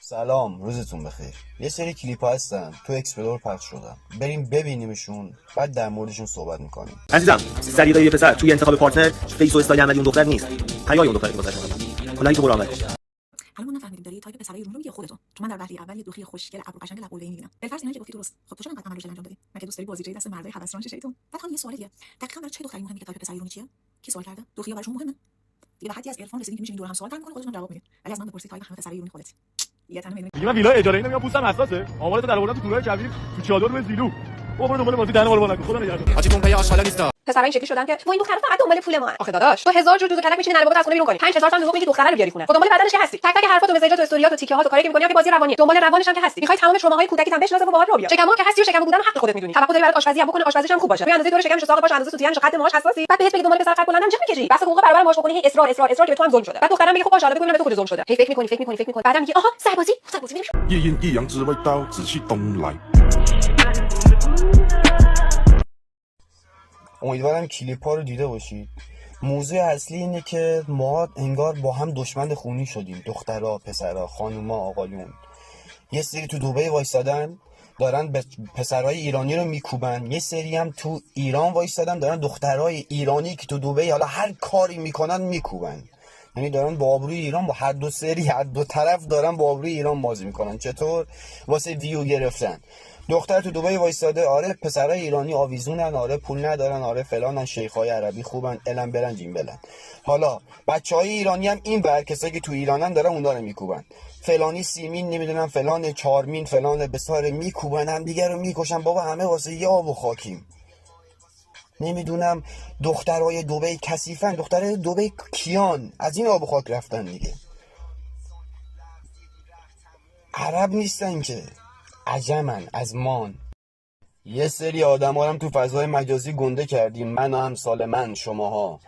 سلام، روزتون بخیر. یه سری کلیپ هستن تو اکسپلور پخش شدن، بریم ببینیمشون بعد در موردشون صحبت میکنیم. عزیزم سریع یه پسر توی انتخاب پارتنر فیس و استایل عملی اون دختر نیست، حیای اون دختر گذاشته. حالا تو برام حالا ما نفهمیدیم داری تایپ پسرای ایرانی رو میگه خودتون، چون من در وهله اول یه دوخی خوشگل ابرو قشنگ لب قله‌ای میبینم. بالفرض اینا که گفتی درست. خب تو چرا انقدر عمل انجام دادی؟ مگه دوست داری بازیچه دست مردای هوسران شیطون؟ بعد هم یه سوالیه، دقیقاً برای چه دختری مهمه که تایپ پسر ایرانی چیه؟ کی سوال کرده؟ دوخی‌ها براشون مهمه؟ دیگه به حدی از عرفان رسیدین که میشین دور هم سوال می‌کنین خودتون جواب میدین. ولی از من بپرسید تایپ همه پسرای ایرانی خودت. یه تنه میدونی دیگه من ویلا اجاره میام پوستم حساسه. آمارتو در آوردم تو تورای کبیر تو چادر روی زیلو. برو دنبال بازی دهن ما رو بالا کن. خدا نگهدار. حاجیتون پی آشغالا نیستا. پسرای این شکلی شدن که تو این دختر فقط دنبال پول ما. آخه داداش تو هزار جور دوز کلک میشینی نره بابا از خونه بیرون کنی. 5000 تا دروغ میگی دختره رو بیاری خونه. خب دنبال بدنش که هستی. تک تک حرفاتو مسیجات و استوریات و تیکه هات و کاری که می‌کنی که بازی روانیه. دنبال روانش هم که هستی. می‌خوای تمام شماهای کودکیت هم بشناسه و باهات رو بیا. شکمو که هستی و شکم بودن حق خودت میدونی. توقع داری برات آشپزی هم بکنه، آشپزیش هم خوب باشه. به اندازه دور شکمش ساق باشه، اندازه سوتیانش قد موهاش حساسی. بعد بهت بگی دنبال پسر قد بلندم چه می‌کشی؟ بس حقوق برابر ماش بکنی، هی اصرار که به تو هم ظلم شده. بعد دخترم میگه خب باشه حالا بگو ببینم به تو کجا ظلم شده. هی فکر می‌کنی. بعدم میگه آها سربازی می‌ریم. 夜莺一阳之味道，志气东来。 امیدوارم کلیپ ها رو دیده باشید. موضوع اصلی اینه که ما انگار با هم دشمن خونی شدیم، دخترها، پسرها، خانوما، آقایون. یه سری تو دبی وایسادن دارن به پسرهای ایرانی رو میکوبن، یه سری هم تو ایران وایسادن دارن دخترهای ایرانی که تو دبی حالا هر کاری میکنن میکوبن. یعنی دارن با آبروی ایران، با هر دو سری، هر دو طرف دارن با آبروی ایران بازی میکنن. چطور؟ واسه ویو گرفتن. دختر تو دبی وایساده، آره پسرای ایرانی آویزونن، آره پول ندارن، آره فلانن، شیخای عربی خوبن، الان برن جیم بلن. حالا بچهای ایرانی هم این ور کسایی که تو ایرانن دارن اون داره میکوبن. فلانی سیمین نمیدونم فلان چارمین فلان بساره میکوبن هم دیگه رو میکشن. بابا همه واسه یه آب و خاکیم. نمیدونم دخترای دبی کثیفن، دخترای دبی کیان از این آب و خاک رفتن دیگه. عرب نیستن که، عجمن، از مان. یه سری آدم ها هم تو فضای مجازی گنده کردیم، من و همسال من شماها،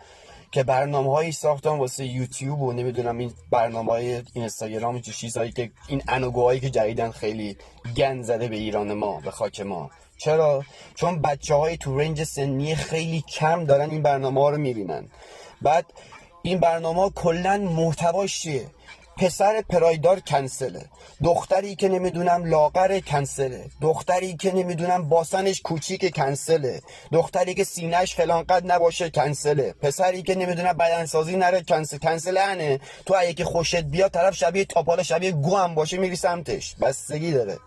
که برنامه هایی ساختن واسه یوتیوب و نمیدونم این برنامه های اینستاگرام و چیزهایی که این انوگوهایی که جدیدن خیلی گند زده به ایران ما، به خاک ما. چرا؟ چون بچه های تو رنج سنی خیلی کم دارن این برنامه ها رو میبینن. بعد این برنامه ها کلن محتواش چیه؟ پسر پرایدار کنسله، دختری که نمیدونم لاغر کنسله، دختری که نمیدونم باسنش کوچیک کنسله، دختری که سینهش فلان قد نباشه کنسله، پسری که نمیدونم بدنسازی نره کنسل انه. تو اگه که خوشت بیاد طرف شبیه تاپاله شبیه گو هم باشه میری سمتش، بستگی داره.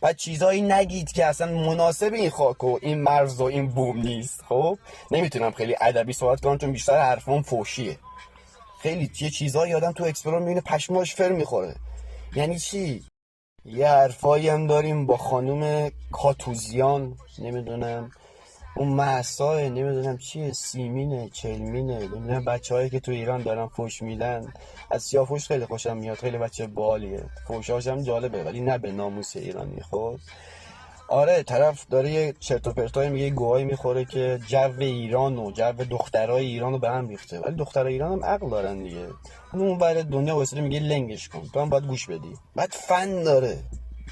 بعد چیزایی نگید که اصلا مناسب این خاک و این مرز و این بوم نیست. خب نمیتونم خیلی ادبی صحبت کنم چون بیشتر حرفم فوشیه. خیلی یه چیزایی آدم تو اکسپلور میبینه پشماش فر میخوره. یعنی چی؟ یه حرفایی هم داریم با خانوم کاتوزیان، نمیدونم اون مهسا، نمیدونم چیه، سیمینه، چلمینه، نمیدونم بچه‌هایی که تو ایران دارن فوش میدن. از سیاه‌پوش خیلی خوشم میاد، خیلی بچه بالیه، فوشاش هم جالبه ولی نه به ناموس ایرانی. خب آره طرف داره یه چرت و پرتای میگه، گوهایی میخوره که جو ایران و جو دخترای ایران رو به هم ریخته. ولی دخترای ایران هم عقل دارن دیگه. اون ور دنیا واسه میگه لنگش کن، تو هم باید گوش بدی. بعد فن داره.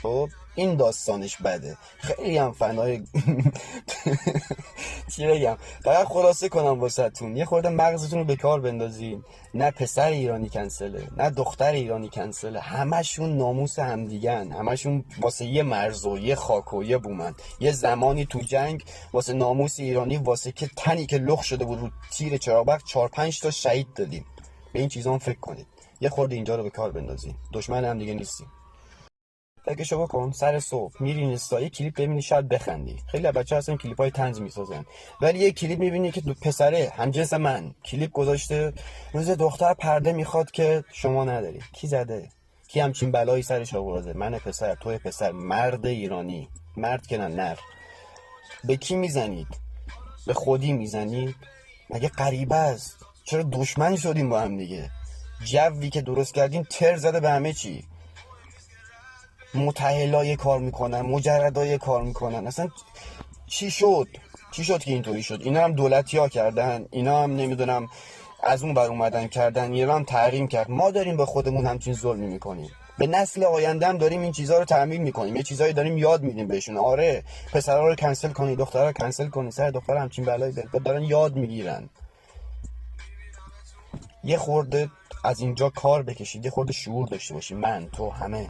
خب این داستانش بده، خیلی هم فنای چی بگم، فقط خلاصه کنم واسهتون یه خورده مغزتون رو به کار بندازین. نه پسر ایرانی کنسله، نه دختر ایرانی کنسله، همشون ناموس همدیگن، همشون واسه یه مرز و یه خاک و یه بومن. یه زمانی تو جنگ واسه ناموس ایرانی، واسه که تنی که لخ شده بود رو تیر چراغ 4-5 تا شهید دادیم. به این چیزا هم فکر کنید، یه خورده اینجا رو به کار بندازین. دشمن هم دیگه نیستیم. فکرشو بکن، سر صبح میری اینستا یه کلیپ ببینی شاید بخندی. خیلی بچه‌ها هستن کلیپ‌های طنز میسازن، ولی یه کلیپ میبینی که دو پسره همجنس من کلیپ گذاشته، روز دختر پرده میخواد که شما نداری. کی زده؟ کی همچین بلایی سرش آورده؟ من پسر، تو پسر، مرد ایرانی، مرد که نه نر. به کی میزنید؟ به خودی میزنید؟ مگه غریبه است؟ چرا دشمن شدیم با هم دیگه؟ جوی که درست کردیم تر زده به همه چی. متحلای کار میکنن، مجردای کار میکنن. اصلا چی شد که اینطوری شد؟ اینا هم دولتی ها کردن، اینا هم نمیدونم از اون بر اومدن کردن، اینا هم تحریم کرد. ما داریم به خودمون همچین ظلمی میکنیم، به نسل آینده هم داریم این چیزها رو تعمیم میکنیم، یه چیزایی داریم یاد میدیم بهشون. آره پسرها رو کنسل کنی، دخترها رو کنسل کنی، سر دختر همچین بلایی دارن یاد میگیرن. یه خورده از اینجا کار بکشید، یه خورده شعور داشته باشیم. من، تو، همه.